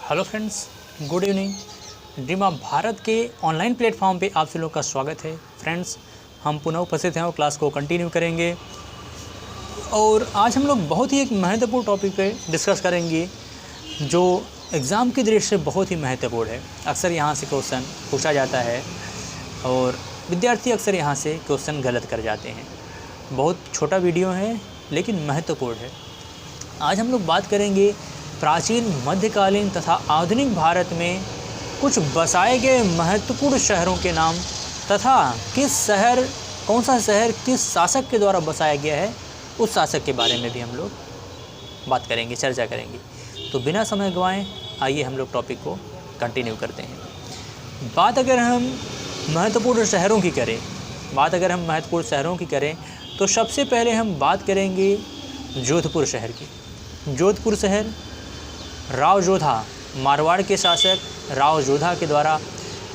Hello friends, good evening. Dream of Bharat के online platform पे आप सभी लोग का स्वागत है। फ्रेंड्स, हम पुनः उपस्थित हैं और क्लास को कंटिन्यू करेंगे और आज हम लोग बहुत ही एक महत्वपूर्ण टॉपिक पे डिस्कस करेंगे जो एग्ज़ाम की दृष्टि से बहुत ही महत्वपूर्ण है। अक्सर यहाँ से क्वेश्चन पूछा जाता है और विद्यार्थी अक्सर यहाँ से क्वेश्चन गलत कर जाते हैं। बहुत छोटा वीडियो है लेकिन महत्वपूर्ण है। आज हम लोग बात करेंगे प्राचीन, मध्यकालीन तथा आधुनिक भारत में कुछ बसाए गए महत्वपूर्ण शहरों के नाम तथा कौन सा शहर किस शासक के द्वारा बसाया गया है, उस शासक के बारे में भी हम लोग बात करेंगे, चर्चा करेंगे। तो बिना समय गंवाएं आइए हम लोग टॉपिक को कंटिन्यू करते हैं। बात अगर हम महत्वपूर्ण शहरों की करें तो सबसे पहले हम बात करेंगे जोधपुर शहर की। जोधपुर शहर राव जोधा, मारवाड़ के शासक राव जोधा के द्वारा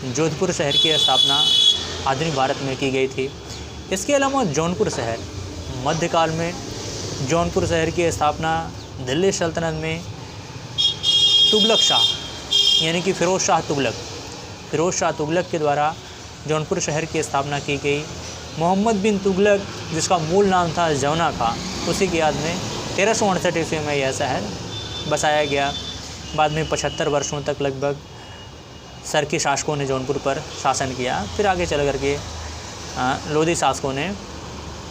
जोधपुर शहर की स्थापना आधुनिक भारत में की गई थी। इसके अलावा जौनपुर शहर, मध्यकाल में जौनपुर शहर की स्थापना दिल्ली सल्तनत में तुगलक शाह यानी कि फ़िरोज़ शाह तुगलक के द्वारा जौनपुर शहर की स्थापना की गई। मोहम्मद बिन तुगलक, जिसका मूल नाम था जौना का, उसी की याद में 1368 ईस्वी में यह शहर बसाया गया। बाद में 75 वर्षों तक लगभग सरकी शासकों ने जौनपुर पर शासन किया। फिर आगे चल करके लोधी शासकों ने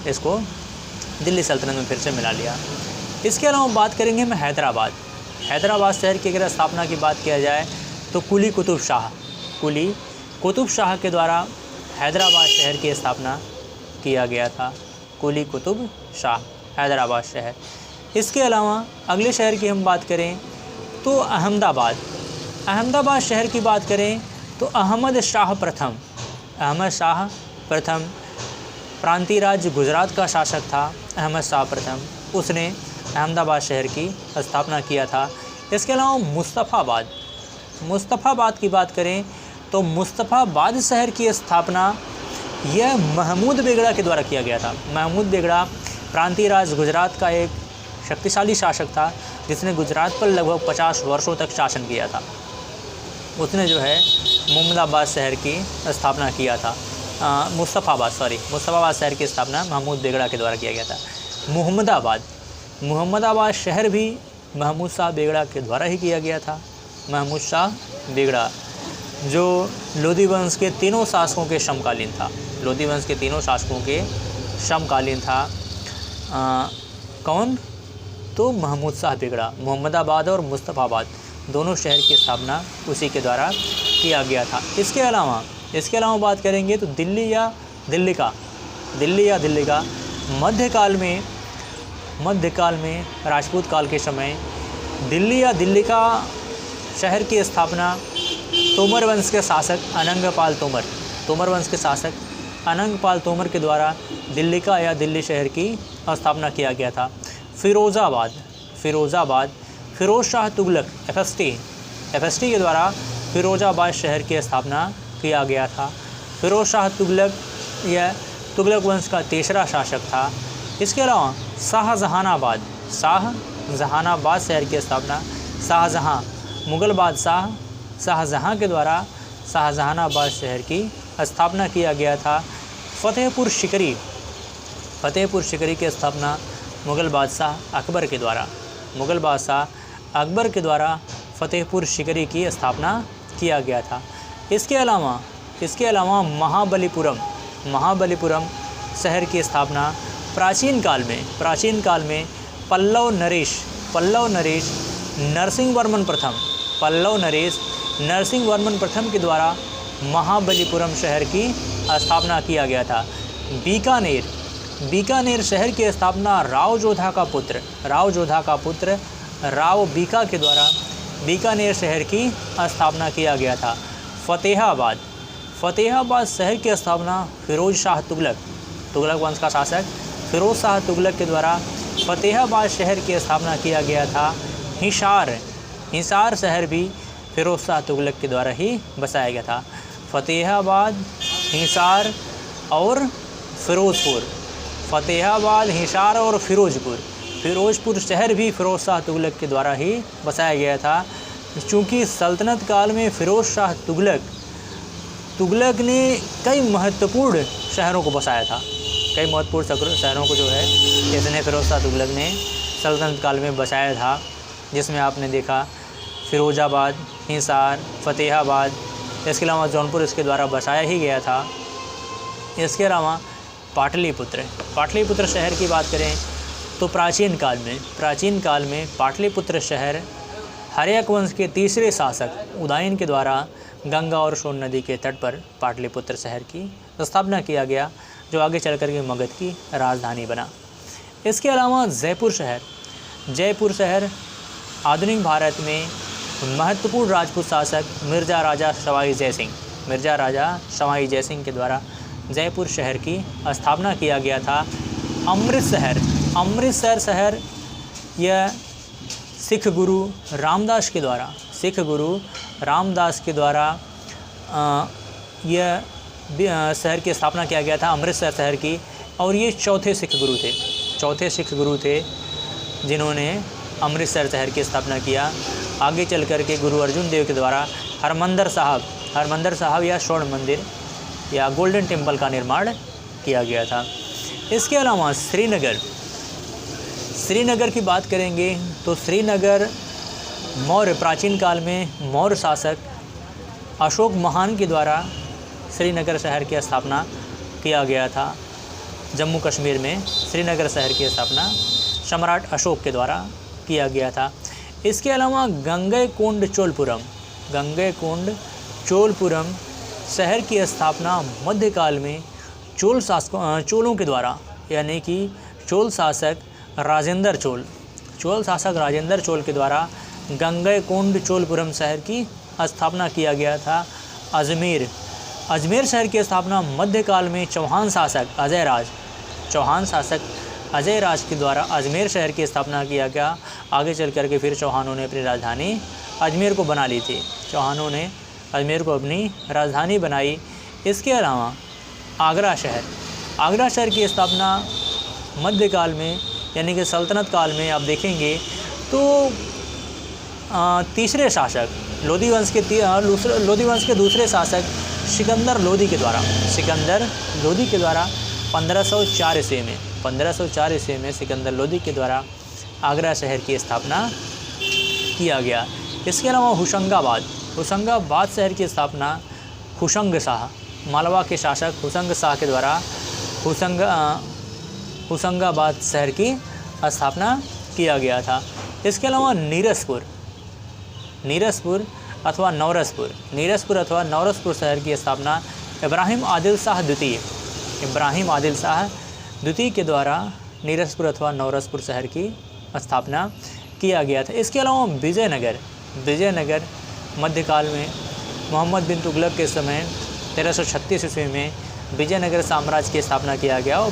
इसको दिल्ली सल्तनत में फिर से मिला लिया। इसके अलावा बात करेंगे हम हैदराबाद शहर की अगर स्थापना की बात किया जाए तो कुली कुतुब शाह के द्वारा हैदराबाद शहर की स्थापना किया गया था। कुली कुतुब शाह, हैदराबाद शहर। इसके अलावा अगले शहर की हम बात करें तो अहमदाबाद शहर की बात करें तो अहमद शाह प्रथम प्रांतीय राज्य गुजरात का शासक था। अहमद शाह प्रथम, उसने अहमदाबाद शहर की स्थापना किया था। इसके अलावा मुस्तफ़ाबाद की बात करें तो मुस्तफ़ाबाद शहर की स्थापना यह महमूद बेगड़ा के द्वारा किया गया था। महमूद बेगड़ा प्रांतीय राज्य गुजरात का एक शक्तिशाली शासक था जिसने गुजरात पर लगभग 50 वर्षों तक शासन किया था। उसने जो है मुहम्मदाबाद शहर की स्थापना किया था। मुस्तफ़ाबाद शहर की स्थापना महमूद बेगड़ा के द्वारा किया गया था। मुहम्मदाबाद शहर भी महमूद शाह बेगड़ा के द्वारा ही किया गया था। महमूद शाह बेगड़ा जो लोधी वंश के तीनों शासकों के समकालीन था। कौन? तो महमूद शाह बेगड़ा। मुहम्मदाबाद और मुस्तफ़ाबाद दोनों शहर की स्थापना उसी के द्वारा किया गया था। इसके अलावा बात करेंगे तो दिल्ली या दिल्ली का मध्यकाल में राजपूत काल के समय दिल्ली का शहर की स्थापना तोमर वंश के शासक अनंगपाल तोमर के द्वारा दिल्ली का या दिल्ली शहर की स्थापना किया गया था। फ़िरोज़ाबाद फ़िरोज़ शाह तुगलक FST के द्वारा फ़िरोज़ाबाद शहर की स्थापना किया गया था। फ़िरोज़ शाह तुगलक यह तुगलक वंश का तीसरा शासक था। इसके अलावा शाहजहानाबाद शहर की स्थापना मुग़ल बादशाह शाहजहाँ के द्वारा शाहजहानाबाद शहर की स्थापना किया गया था। फतेहपुर सिकरी की स्थापना मुग़ल बादशाह अकबर के द्वारा फतेहपुर सिकरी की स्थापना किया गया था। इसके अलावा महाबलीपुरम शहर की स्थापना प्राचीन काल में पल्लव नरेश नरसिंहवर्मन प्रथम के द्वारा महाबलीपुरम शहर की स्थापना किया गया था। बीकानेर शहर की स्थापना राव जोधा का पुत्र राव बीका के द्वारा बीकानेर शहर की स्थापना किया गया था। फतेहाबाद शहर की स्थापना फ़िरोज़ शाह तुगलक वंश का शासक फ़िरोज़ शाह तुगलक के द्वारा फतेहाबाद शहर की स्थापना किया गया था। हिसार शहर भी फ़िरोज़ शाह तुगलक के द्वारा ही बसाया गया था। फतेहाबाद, हिसार और फ़िरोज़पुर शहर भी फ़िरोज़ शाह तुगलक के द्वारा ही बसाया गया था। चूँकि सल्तनत काल में फ़िरोज़ शाह तुगलक ने कई महत्वपूर्ण शहरों को बसाया था। कई महत्वपूर्ण शहरों को जो है इसने फ़िरोज़ शाह तुगलक ने सल्तनत काल में बसाया था, जिसमें आपने देखा फ़िरोज़ाबाद, हिसार, फ़तेहाबाद, इसके अलावा जौनपुर इसके द्वारा बसाया ही गया था। इसके अलावा पाटलिपुत्र शहर की बात करें तो प्राचीन काल में पाटलिपुत्र शहर हर्यक वंश के तीसरे शासक उदयन के द्वारा गंगा और सोन नदी के तट पर पाटलिपुत्र शहर की स्थापना किया गया, जो आगे चल कर के मगध की राजधानी बना। इसके अलावा जयपुर शहर आधुनिक भारत में महत्वपूर्ण राजपूत शासक मिर्ज़ा राजा सवाई जय सिंह के द्वारा जयपुर शहर की स्थापना किया गया था। अमृतसर शहर यह सिख गुरु रामदास के द्वारा यह शहर की स्थापना किया गया था, अमृतसर शहर की। और ये चौथे सिख गुरु थे जिन्होंने अमृतसर शहर की स्थापना किया। आगे चल कर के गुरु अर्जुन देव के द्वारा हरमंदर साहब या स्वर्ण मंदिर या गोल्डन टेम्पल का निर्माण किया गया था। इसके अलावा श्रीनगर की बात करेंगे तो श्रीनगर प्राचीन काल में मौर्य शासक अशोक महान के द्वारा श्रीनगर शहर की स्थापना किया गया था। जम्मू कश्मीर में श्रीनगर शहर की स्थापना सम्राट अशोक के द्वारा किया गया था। इसके अलावा गंगईकोंड चोलपुरम शहर की स्थापना मध्यकाल में चोलों के द्वारा, यानी कि चोल शासक राजेंद्र चोल के द्वारा गंगईकोंड चोलपुरम शहर की स्थापना किया गया था। अजमेर शहर की स्थापना मध्यकाल में चौहान शासक अजय राज के द्वारा अजमेर शहर की स्थापना किया गया। आगे चल कर के फिर चौहानों ने अपनी राजधानी अजमेर को बना ली थी। राजधानी बनाई। इसके अलावा आगरा शहर की स्थापना मध्यकाल में, यानी कि सल्तनत काल में आप देखेंगे तो तीसरे शासक लोधी वंश के दूसरे शासक सिकंदर लोधी के द्वारा 1504 ईस्वी में सिकंदर लोधी के द्वारा आगरा शहर की स्थापना किया गया। इसके अलावा होशंगाबाद शहर की स्थापना हुशंग शाह, मालवा के शासक हुशंग शाह के द्वारा होशंगाबाद शहर की स्थापना किया गया था। इसके अलावा नीरसपुर अथवा नौरसपुर शहर की स्थापना इब्राहिम आदिल शाह द्वितीय के द्वारा नीरसपुर अथवा नौरसपुर शहर की स्थापना किया गया था। इसके अलावा विजयनगर मध्यकाल में मोहम्मद बिन तुगलक के समय 1336 ईस्वी में विजयनगर साम्राज्य की स्थापना किया गया। और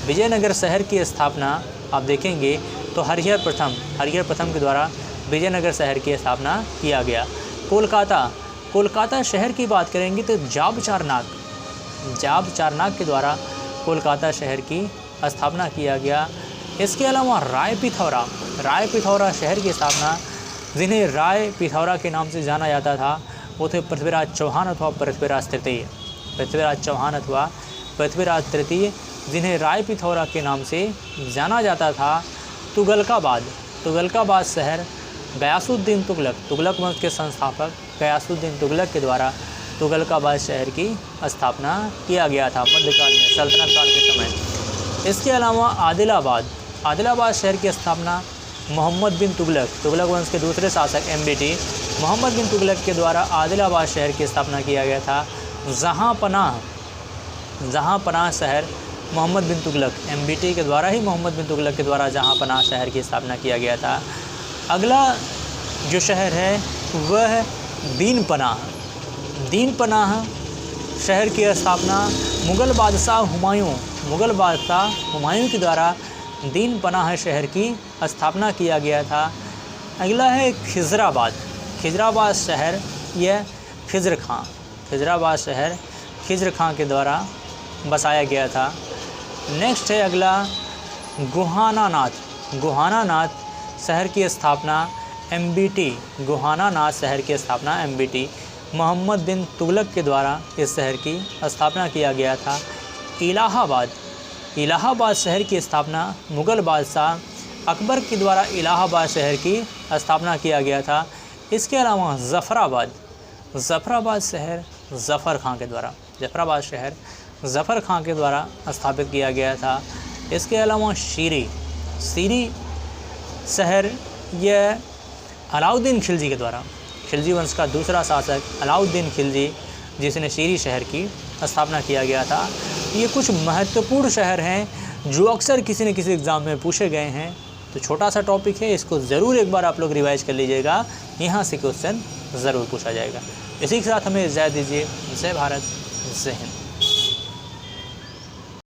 विजयनगर शहर की स्थापना आप देखेंगे तो हरिहर प्रथम के द्वारा विजयनगर शहर की स्थापना किया गया। कोलकाता शहर की बात करेंगे तो जाब चारनाक के द्वारा कोलकाता शहर की स्थापना किया गया। इसके अलावा राय पिथौरा शहर की स्थापना, जिन्हें राय पिथौरा के नाम से जाना जाता था, वो थे पृथ्वीराज चौहान अथवा पृथ्वीराज तृतीय, जिन्हें राय पिथौरा के नाम से जाना जाता था। तुगलकाबाद शहर गयासुद्दीन तुगलक वंश के संस्थापक गयासुद्दीन तुगलक के द्वारा तुगलकाबाद शहर की स्थापना किया गया था मध्यकाल में, सल्तनत काल के समय। इसके अलावा आदिलाबाद शहर की स्थापना मोहम्मद बिन तुगलक वंश के दूसरे शासक MBT मोहम्मद बिन तुगलक के द्वारा आदिलाबाद शहर की स्थापना किया गया था। जहाँपनाह शहर मोहम्मद बिन तुगलक MBT के द्वारा ही मोहम्मद बिन तुगलक के द्वारा जहाँपनाह शहर की स्थापना किया गया था। अगला जो शहर है वह दीनपनाह शहर की स्थापना मुग़ल बादशाह हुमायूं के द्वारा दीनपनाह शहर की स्थापना किया गया था। अगला है खिजराबाद शहर, यह खिजराबाद शहर खिज्र खां के द्वारा बसाया गया था। नेक्स्ट है अगला गुहानानाथ शहर की स्थापना MBT गोहाना नाज शहर की स्थापना MBT मोहम्मद बिन तुगलक के द्वारा इस शहर की स्थापना किया गया था। इलाहाबाद शहर की स्थापना मुग़ल बादशाह अकबर के द्वारा इलाहाबाद शहर की स्थापना किया गया था। इसके अलावा ज़फ़राबाद शहर ज़फ़र खां के द्वारा स्थापित किया गया था। इसके अलावा शीरी शहर यह अलाउद्दीन खिलजी के द्वारा, खिलजी वंश का दूसरा शासक अलाउद्दीन खिलजी जिसने शीरी शहर की स्थापना किया गया था। ये कुछ महत्वपूर्ण शहर हैं जो अक्सर किसी न किसी एग्ज़ाम में पूछे गए हैं। तो छोटा सा टॉपिक है, इसको ज़रूर एक बार आप लोग रिवाइज कर लीजिएगा, यहाँ से क्वेश्चन ज़रूर पूछा जाएगा। इसी के साथ हमें इजाज़त दीजिए। जय भारत, जय हिंद।